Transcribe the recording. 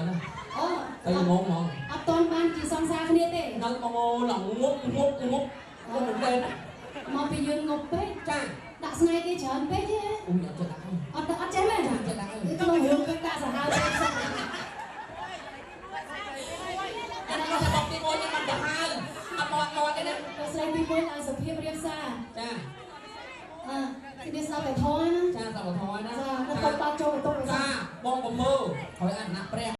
ណាទៅងងមកអត់តន់បានជាសង្សារគ្នាទេនៅបងឡងងប់មិនទេមកពីយើងងប់ពេកចាដាក់ស្នេហ៍គេច្រើនពេកទេអត់ចេះមែនក្នុងរឿងពេកដាក់សាហាវពេកអានេះក៏บอกទីមួយនេះมันសាហាវអត់មកទេណាស្រីទីមួយឲ្យសុភាពរៀបសារចាគេស្ដាប់តែធေါ်ណាចាស្ដាប់តែធေါ်ណាចាគាត់បាត់ចូលទៅចាបងកុំមើលហើយអានណាព្រះ